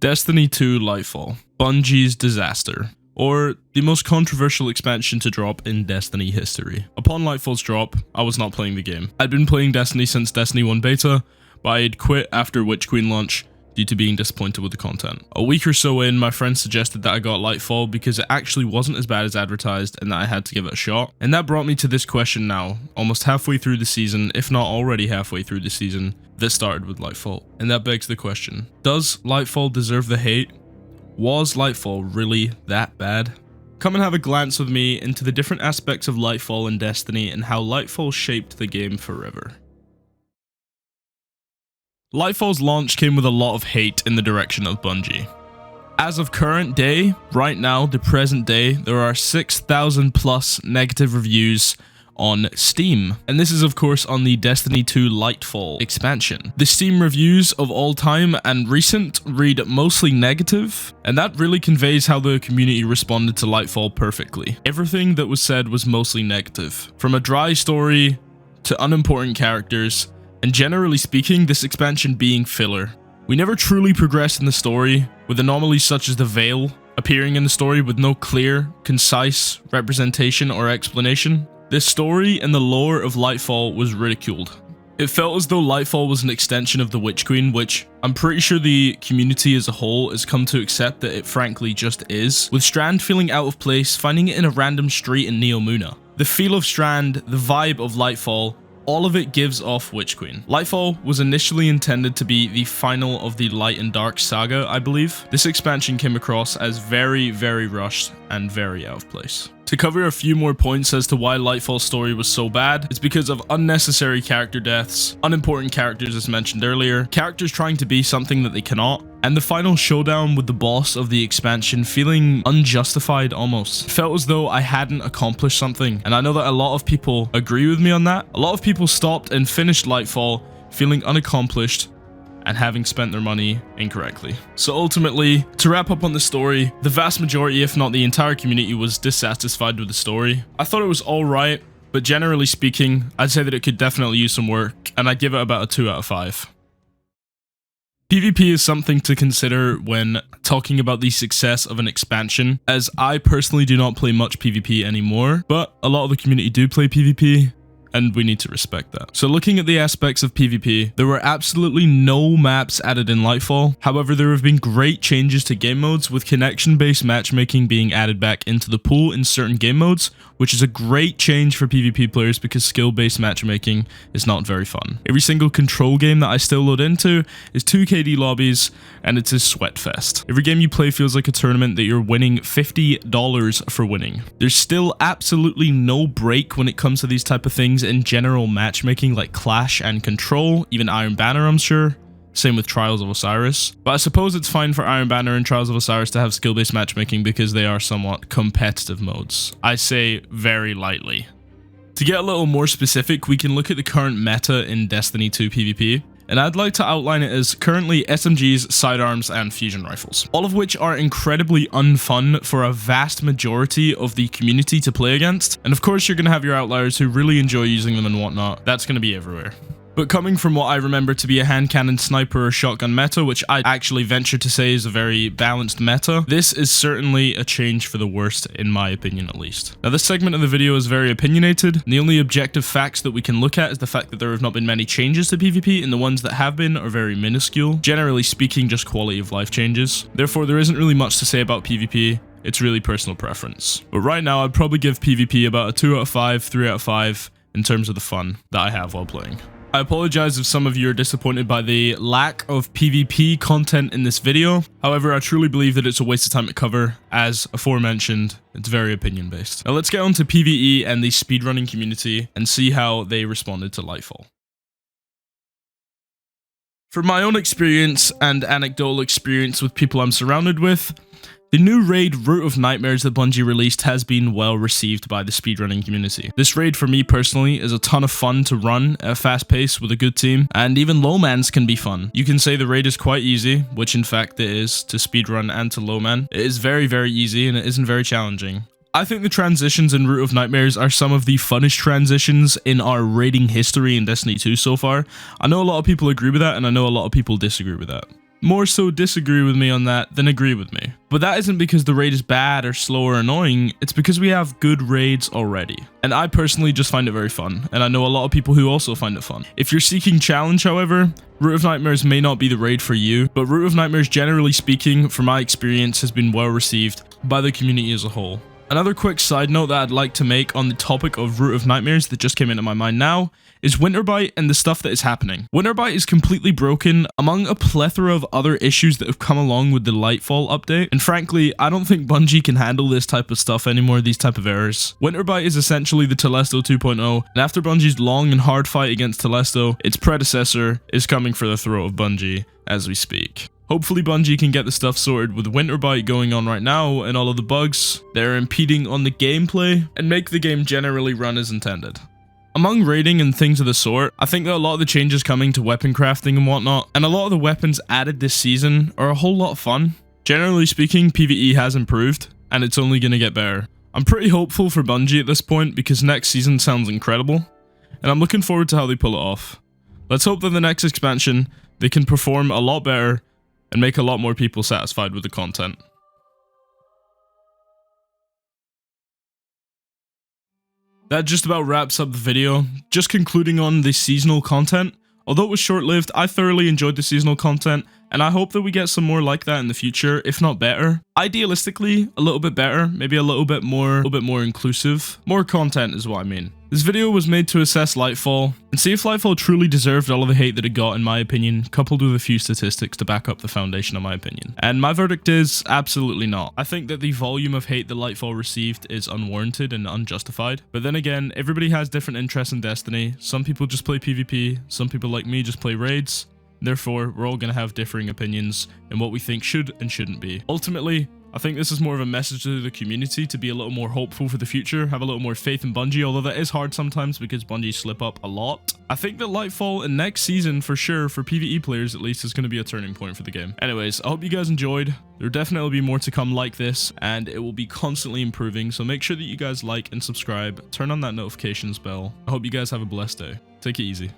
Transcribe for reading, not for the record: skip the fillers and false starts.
Destiny 2 Lightfall, Bungie's disaster, or the most controversial expansion to drop in Destiny history. Upon Lightfall's drop, I was not playing the game. I'd been playing Destiny since Destiny 1 beta, but I had quit after Witch Queen launch due to being disappointed with the content. A week or so in, my friend suggested that I got Lightfall because it actually wasn't as bad as advertised and that I had to give it a shot. And that brought me to this question now, almost halfway through the season, if not already halfway through the season, that started with Lightfall. And that begs the question, does Lightfall deserve the hate? Was Lightfall really that bad? Come and have a glance with me into the different aspects of Lightfall and Destiny and how Lightfall shaped the game forever. Lightfall's launch came with a lot of hate in the direction of Bungie. As of current day, right now, the present day, there are 6,000 plus negative reviews on Steam. And this is of course on the Destiny 2 Lightfall expansion. The Steam reviews of all time and recent read mostly negative, and that really conveys how the community responded to Lightfall perfectly. Everything that was said was mostly negative. From a dry story to unimportant characters, and generally speaking, this expansion being filler. We never truly progressed in the story, with anomalies such as the Veil appearing in the story with no clear, concise representation or explanation. The story and the lore of Lightfall was ridiculed. It felt as though Lightfall was an extension of the Witch Queen, which I'm pretty sure the community as a whole has come to accept that it frankly just is, with Strand feeling out of place, finding it in a random street in Neomuna. The feel of Strand, the vibe of Lightfall, all of it gives off Witch Queen. Lightfall was initially intended to be the final of the Light and Dark saga, I believe. This expansion came across as very, very rushed and very out of place. To cover a few more points as to why Lightfall's story was so bad, it's because of unnecessary character deaths, unimportant characters as mentioned earlier, characters trying to be something that they cannot, and the final showdown with the boss of the expansion feeling unjustified almost. It felt as though I hadn't accomplished something, and I know that a lot of people agree with me on that. A lot of people stopped and finished Lightfall feeling unaccomplished and having spent their money incorrectly. So ultimately, to wrap up on the story, the vast majority, if not the entire community, was dissatisfied with the story. I thought it was alright, but generally speaking, I'd say that it could definitely use some work, and I'd give it about a 2 out of 5. PvP is something to consider when talking about the success of an expansion, as I personally do not play much PvP anymore, but a lot of the community do play PvP, and we need to respect that. So looking at the aspects of PvP, there were absolutely no maps added in Lightfall. However, there have been great changes to game modes, with connection-based matchmaking being added back into the pool in certain game modes, which is a great change for PvP players because skill-based matchmaking is not very fun. Every single control game that I still load into is 2 KD lobbies, and it's a sweat fest. Every game you play feels like a tournament that you're winning $50 for winning. There's still absolutely no break when it comes to these type of things in general matchmaking like Clash and Control, even Iron Banner I'm sure. Same with Trials of Osiris. But I suppose it's fine for Iron Banner and Trials of Osiris to have skill-based matchmaking because they are somewhat competitive modes. I say very lightly. To get a little more specific, we can look at the current meta in Destiny 2 PvP. And I'd like to outline it as currently SMGs, sidearms, and fusion rifles. All of which are incredibly unfun for a vast majority of the community to play against. And of course you're going to have your outliers who really enjoy using them and whatnot. That's going to be everywhere. But coming from what I remember to be a hand cannon sniper or shotgun meta, which I actually venture to say is a very balanced meta, this is certainly a change for the worst, in my opinion at least. Now this segment of the video is very opinionated, and the only objective facts that we can look at is the fact that there have not been many changes to PvP, and the ones that have been are very minuscule. Generally speaking, just quality of life changes. Therefore, there isn't really much to say about PvP. It's really personal preference. But right now, I'd probably give PvP about a 2 out of 5, 3 out of 5 in terms of the fun that I have while playing. I apologize if some of you are disappointed by the lack of PvP content in this video. However, I truly believe that it's a waste of time to cover. As aforementioned, it's very opinion based. Now let's get on to PvE and the speedrunning community and see how they responded to Lightfall. From my own experience and anecdotal experience with people I'm surrounded with, the new raid Route of Nightmares that Bungie released has been well received by the speedrunning community. This raid for me personally is a ton of fun to run at a fast pace with a good team, and even low mans can be fun. You can say the raid is quite easy, which in fact it is to speedrun and to low man. It is very, very easy and it isn't very challenging. I think the transitions in Route of Nightmares are some of the funnest transitions in our raiding history in Destiny 2 so far. I know a lot of people agree with that, and I know a lot of people disagree with that. more so disagree with me on that than agree with me. But that isn't because the raid is bad or slow or annoying, it's because we have good raids already. And I personally just find it very fun, and I know a lot of people who also find it fun. If you're seeking challenge, however, Root of Nightmares may not be the raid for you, but Root of Nightmares, generally speaking, from my experience, has been well received by the community as a whole. Another quick side note that I'd like to make on the topic of Root of Nightmares that just came into my mind now is Winterbite and the stuff that is happening. Winterbite is completely broken among a plethora of other issues that have come along with the Lightfall update, and frankly, I don't think Bungie can handle this type of stuff anymore, these type of errors. Winterbite is essentially the Telesto 2.0, and after Bungie's long and hard fight against Telesto, its predecessor is coming for the throat of Bungie as we speak. Hopefully Bungie can get the stuff sorted with Winterbite going on right now and all of the bugs that are impeding on the gameplay and make the game generally run as intended. Among raiding and things of the sort, I think that a lot of the changes coming to weapon crafting and whatnot, and a lot of the weapons added this season are a whole lot of fun. Generally speaking, PvE has improved, and it's only going to get better. I'm pretty hopeful for Bungie at this point because next season sounds incredible, and I'm looking forward to how they pull it off. Let's hope that the next expansion, they can perform a lot better and make a lot more people satisfied with the content. That just about wraps up the video. Just concluding on the seasonal content. Although it was short-lived, I thoroughly enjoyed the seasonal content, and I hope that we get some more like that in the future, if not better. Idealistically, a little bit better, maybe a little bit more inclusive. More content is what I mean. This video was made to assess Lightfall, and see if Lightfall truly deserved all of the hate that it got in my opinion, coupled with a few statistics to back up the foundation of my opinion. And my verdict is, absolutely not. I think that the volume of hate that Lightfall received is unwarranted and unjustified. But then again, everybody has different interests in Destiny. Some people just play PvP, some people like me just play raids. Therefore, we're all going to have differing opinions in what we think should and shouldn't be. Ultimately, I think this is more of a message to the community to be a little more hopeful for the future, have a little more faith in Bungie, although that is hard sometimes because Bungie slip up a lot. I think that Lightfall in next season, for sure, for PvE players at least, is going to be a turning point for the game. Anyways, I hope you guys enjoyed. There will definitely be more to come like this, and it will be constantly improving, so make sure that you guys like and subscribe, turn on that notifications bell. I hope you guys have a blessed day. Take it easy.